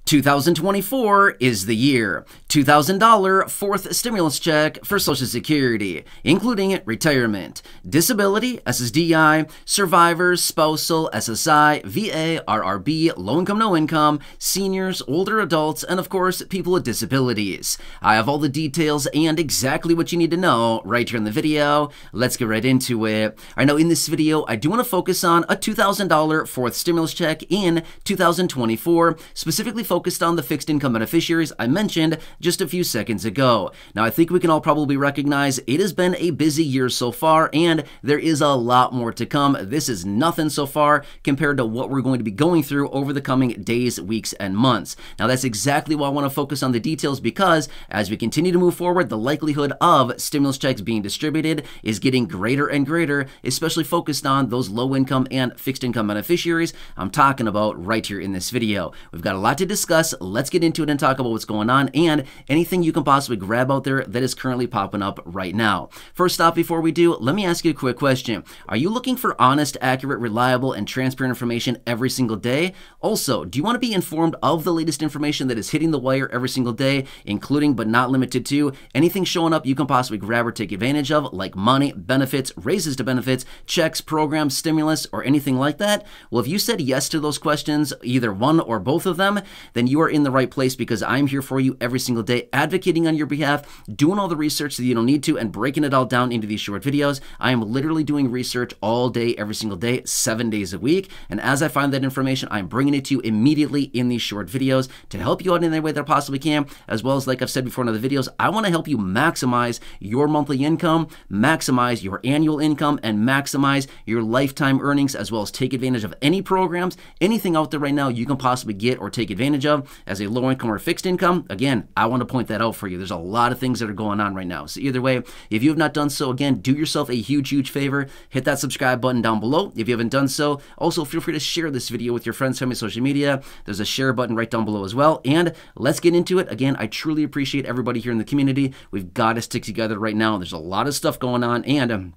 2024 is the year. $2,000 fourth stimulus check for Social Security, including retirement, disability, SSDI, survivors, spousal, SSI, VA, RRB, low income, no income, seniors, older adults, and of course, people with disabilities. I have all the details and exactly what you need to know right here in the video. Let's get right into it. All right, now in this video, I do want to focus on a $2,000 fourth stimulus check in 2024, specifically focused on the fixed income beneficiaries I mentioned just a few seconds ago. Now, I think we can all probably recognize it has been a busy year so far, and there is a lot more to come. This is nothing so far compared to what we're going to be going through over the coming days, weeks, and months. Now, that's exactly why I want to focus on the details, because as we continue to move forward, the likelihood of stimulus checks being distributed is getting greater and greater, especially focused on those low income and fixed income beneficiaries I'm talking about right here in this video. We've got a lot to discuss. Let's get into it and talk about what's going on and anything you can possibly grab out there that is currently popping up right now. First off, before we do, let me ask you a quick question. Are you looking for honest, accurate, reliable, and transparent information every single day? Also, do you want to be informed of the latest information that is hitting the wire every single day, including but not limited to anything showing up you can possibly grab or take advantage of, like money, benefits, raises to benefits, checks, programs, stimulus, or anything like that? Well, if you said yes to those questions, either one or both of them, then you are in the right place, because I'm here for you every single day, advocating on your behalf, doing all the research that you don't need to, and breaking it all down into these short videos. I am literally doing research all day, every single day, 7 days a week, and as I find that information, I'm bringing it to you immediately in these short videos to help you out in any way that I possibly can, as well as, like I've said before in other videos, I want to help you maximize your monthly income, maximize your annual income, and maximize your lifetime earnings, as well as take advantage of any programs, anything out there right now you can possibly get or take advantage of as a low income or fixed income. Again, I want to point that out for you. There's a lot of things that are going on right now. So either way, if you have not done so, again, do yourself a huge favor. Hit that subscribe button down below if you haven't done so. Also, feel free to share this video with your friends, family, social media. There's a share button right down below as well. And let's get into it. Again, I truly appreciate everybody here in the community. We've got to stick together right now. There's a lot of stuff going on, and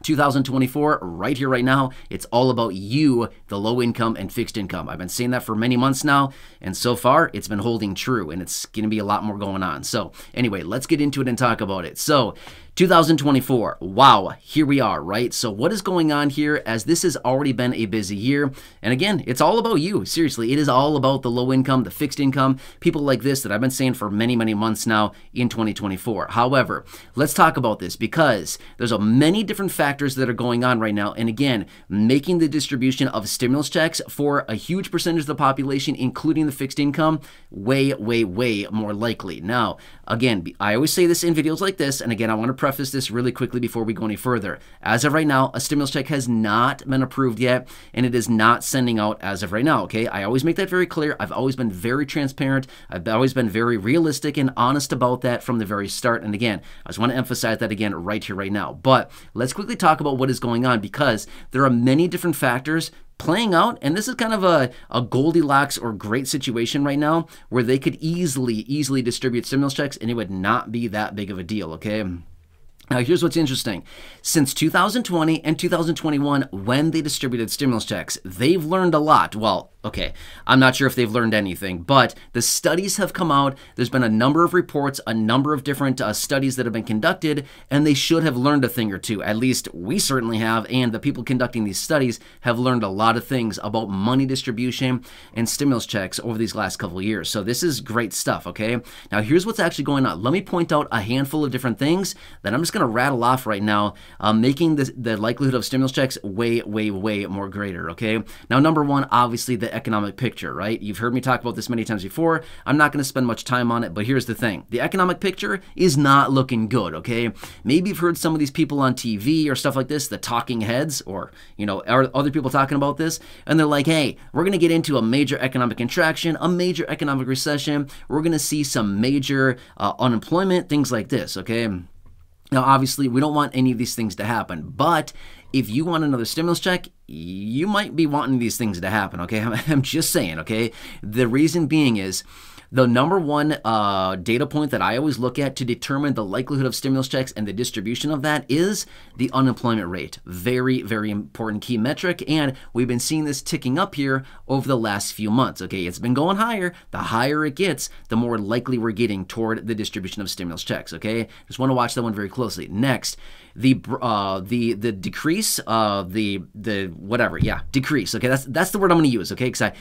2024, right here, right now, it's all about you, the low income and fixed income. I've been saying that for many months now, and so far, it's been holding true, and it's going to be a lot more going on. So anyway, let's get into it and talk about it. So 2024, wow, here we are, right? So what is going on here, as this has already been a busy year? And again, it's all about you. Seriously, it is all about the low income, the fixed income, people like this that I've been saying for many months now in 2024. However, let's talk about this, because there's many different factors that are going on right now. And again, making the distribution of stimulus checks for a huge percentage of the population, including the fixed income, way more likely. Now, again, I always say this in videos like this, and again, I want to preface this really quickly before we go any further. As of right now, a stimulus check has not been approved yet, and it is not sending out as of right now, okay? I always make that very clear. I've always been very transparent. I've always been very realistic and honest about that from the very start. And again, I just want to emphasize that again right here, right now. But let's quickly talk about what is going on, because there are many different factors playing out, and this is kind of a Goldilocks or great situation right now, where they could easily distribute stimulus checks and it would not be that big of a deal, okay? Now, here's what's interesting. Since 2020 and 2021, when they distributed stimulus checks, they've learned a lot. Well, okay, I'm not sure if they've learned anything, but the studies have come out. There's been a number of reports, a number of different studies that have been conducted, and they should have learned a thing or two. At least we certainly have, and the people conducting these studies have learned a lot of things about money distribution and stimulus checks over these last couple of years. So this is great stuff, okay? Now, here's what's actually going on. Let me point out a handful of different things that I'm just going to rattle off right now, making the likelihood of stimulus checks way more greater, okay? Now, number one, obviously the economic picture, right? You've heard me talk about this many times before. I'm not going to spend much time on it, but here's the thing. The economic picture is not looking good, okay? Maybe you've heard some of these people on TV or stuff like this, the talking heads, or, you know, other people talking about this, and they're like, hey, we're going to get into a major economic contraction, a major economic recession. We're going to see some major unemployment, things like this, okay? Now, obviously, we don't want any of these things to happen, but if you want another stimulus check, you might be wanting these things to happen, okay? I'm just saying, okay? The reason being is The number one data point that I always look at to determine the likelihood of stimulus checks and the distribution of that is the unemployment rate. Very, very important key metric, and we've been seeing this ticking up here over the last few months. Okay, it's been going higher. The higher it gets, the more likely we're getting toward the distribution of stimulus checks. Okay, just want to watch that one very closely. Next, the decrease of the whatever, yeah, decrease. Okay, that's the word I'm going to use. Okay, because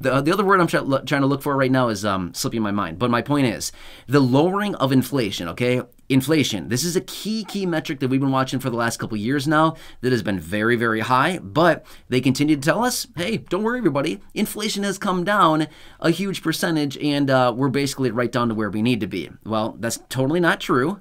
the other word I'm trying to look for right now is slipping my mind. But my point is the lowering of inflation. Okay. Inflation. This is a key metric that we've been watching for the last couple years now that has been very, very high, but they continue to tell us, hey, don't worry, everybody. Inflation has come down a huge percentage, and we're basically right down to where we need to be. Well, that's totally not true.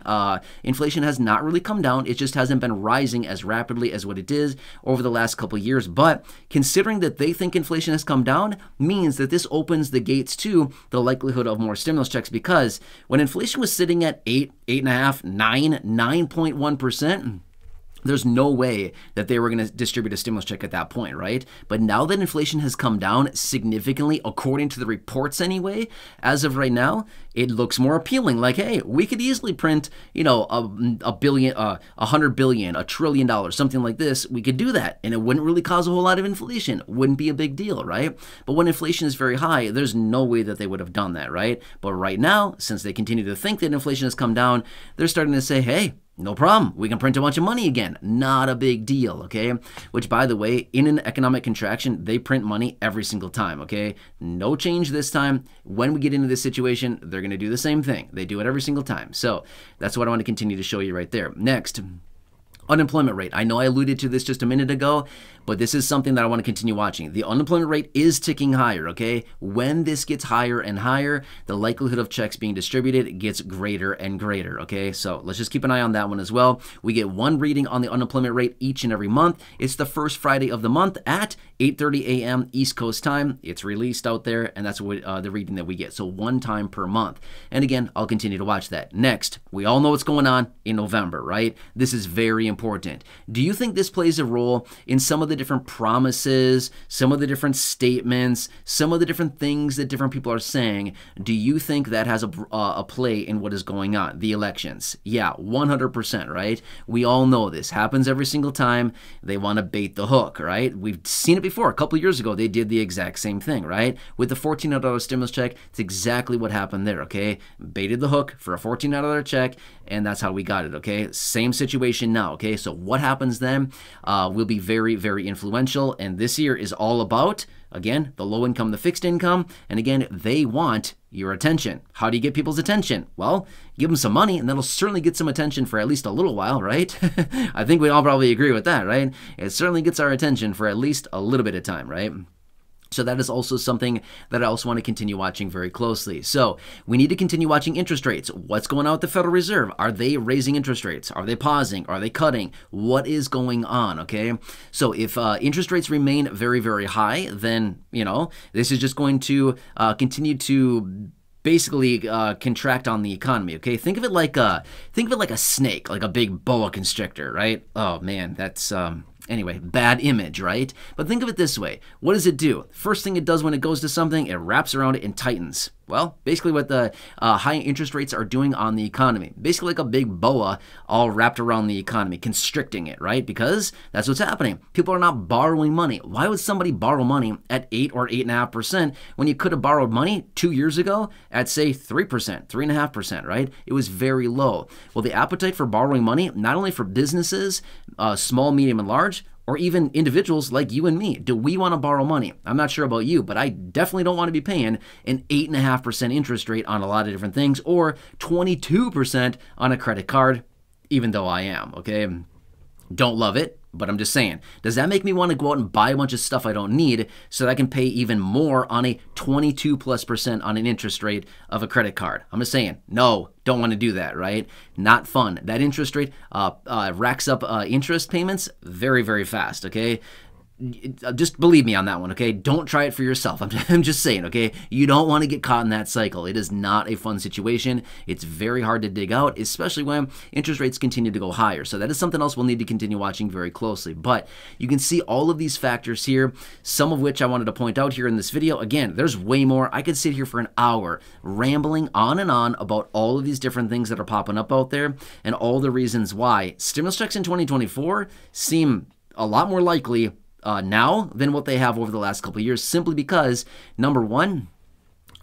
Inflation has not really come down. It just hasn't been rising as rapidly as what it is over the last couple years. But considering that they think inflation has come down means that this opens the gates to the likelihood of more stimulus checks, because when inflation was sitting at 8.5%, 9.1%, there's no way that they were going to distribute a stimulus check at that point, right? But now that inflation has come down significantly, according to the reports anyway, as of right now, it looks more appealing. Like, hey, we could easily print, a billion, 100 billion, $1 trillion, something like this. We could do that, and it wouldn't really cause a whole lot of inflation. Wouldn't be a big deal, right? But when inflation is very high, there's no way that they would have done that, right? But right now, since they continue to think that inflation has come down, they're starting to say, hey, no problem. We can print a bunch of money again. Not a big deal, okay? Which, by the way, in an economic contraction, they print money every single time, okay? No change this time. When we get into this situation, they're going to do the same thing. They do it every single time. So that's what I want to continue to show you right there. Next, unemployment rate. I know I alluded to this just a minute ago, but this is something that I want to continue watching. The unemployment rate is ticking higher, okay? When this gets higher and higher, the likelihood of checks being distributed gets greater and greater, okay? So let's just keep an eye on that one as well. We get one reading on the unemployment rate each and every month. It's the first Friday of the month at 8:30 a.m. East Coast time. It's released out there, and that's what the reading that we get. So one time per month. And again, I'll continue to watch that. Next, we all know what's going on in November, right? This is very important. Do you think this plays a role in some of the different promises, some of the different statements, some of the different things that different people are saying? Do you think that has a play in what is going on? The elections. Yeah, 100%, right? We all know this happens every single time. They want to bait the hook, right? We've seen it before. A couple of years ago, they did the exact same thing, right? With the $1,400 stimulus check, it's exactly what happened there, okay? Baited the hook for a $1,400 check, and that's how we got it, okay? Same situation now, okay? So what happens then will be very, very influential, and this year is all about, again, the low income, the fixed income, and again, they want your attention. How do you get people's attention? Well, give them some money, and that'll certainly get some attention for at least a little while, right? I think we all probably agree with that, right? It certainly gets our attention for at least a little bit of time, right? So that is also something that I also want to continue watching very closely. So we need to continue watching interest rates. What's going on with the Federal Reserve? Are they raising interest rates? Are they pausing? Are they cutting? What is going on, okay? So if interest rates remain very, very high, then, this is just going to continue to basically contract on the economy, okay? Think of it like a snake, like a big boa constrictor, right? Oh man, that's anyway, bad image, right? But think of it this way. What does it do? First thing it does when it goes to something, it wraps around it and tightens. Well, basically what the high interest rates are doing on the economy. Basically like a big boa all wrapped around the economy, constricting it, right? Because that's what's happening. People are not borrowing money. Why would somebody borrow money at 8 or 8.5% when you could have borrowed money 2 years ago at, say, 3%, 3.5%, right? It was very low. Well, the appetite for borrowing money, not only for businesses, small, medium, and large, or even individuals like you and me. Do we want to borrow money? I'm not sure about you, but I definitely don't want to be paying an 8.5% interest rate on a lot of different things, or 22% on a credit card, even though I am, okay? Don't love it, but I'm just saying, does that make me want to go out and buy a bunch of stuff I don't need so that I can pay even more on a 22+% on an interest rate of a credit card? I'm just saying, no, don't want to do that, right? Not fun. That interest rate racks up interest payments very, very fast, okay? just believe me on that one, okay? Don't try it for yourself. I'm just saying, okay? You don't want to get caught in that cycle. It is not a fun situation. It's very hard to dig out, especially when interest rates continue to go higher. So that is something else we'll need to continue watching very closely. But you can see all of these factors here, some of which I wanted to point out here in this video. Again, there's way more. I could sit here for an hour rambling on and on about all of these different things that are popping up out there and all the reasons why stimulus checks in 2024 seem a lot more likely now than what they have over the last couple of years, simply because, number one,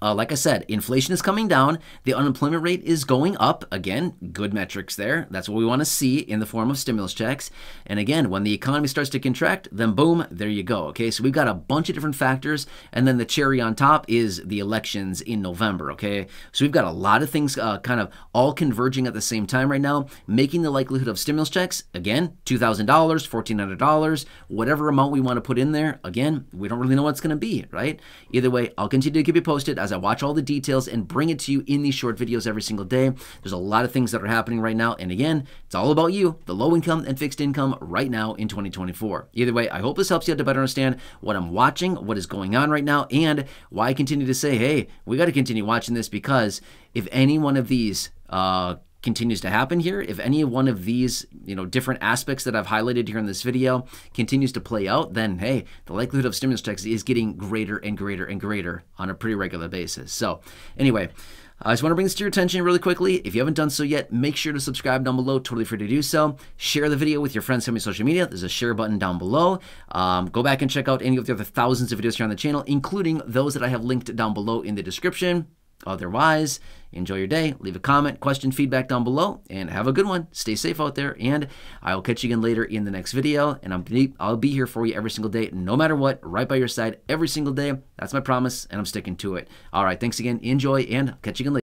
like I said, inflation is coming down. The unemployment rate is going up. Again, good metrics there. That's what we want to see in the form of stimulus checks. And again, when the economy starts to contract, then boom, there you go. Okay, so we've got a bunch of different factors. And then the cherry on top is the elections in November. Okay, so we've got a lot of things kind of all converging at the same time right now, making the likelihood of stimulus checks, again, $2,000, $1,400, whatever amount we want to put in there. Again, we don't really know what it's going to be, right? Either way, I'll continue to keep you posted as I watch all the details and bring it to you in these short videos every single day. There's a lot of things that are happening right now. And again, it's all about you, the low income and fixed income right now in 2024. Either way, I hope this helps you to better understand what I'm watching, what is going on right now, and why I continue to say, hey, we got to continue watching this, because if any one of these continues to happen here, if any one of these, different aspects that I've highlighted here in this video continues to play out, then hey, the likelihood of stimulus checks is getting greater and greater and greater on a pretty regular basis. So anyway, I just want to bring this to your attention really quickly. If you haven't done so yet, make sure to subscribe down below. Totally free to do so. Share the video with your friends on social media. There's a share button down below. Go back and check out any of the other thousands of videos here on the channel, including those that I have linked down below in the description. Otherwise, enjoy your day. Leave a comment, question, feedback down below, and have a good one. Stay safe out there, and I will catch you again later in the next video. And I'll be here for you every single day, no matter what, right by your side every single day. That's my promise, and I'm sticking to it. All right, thanks again. Enjoy, and catch you again later.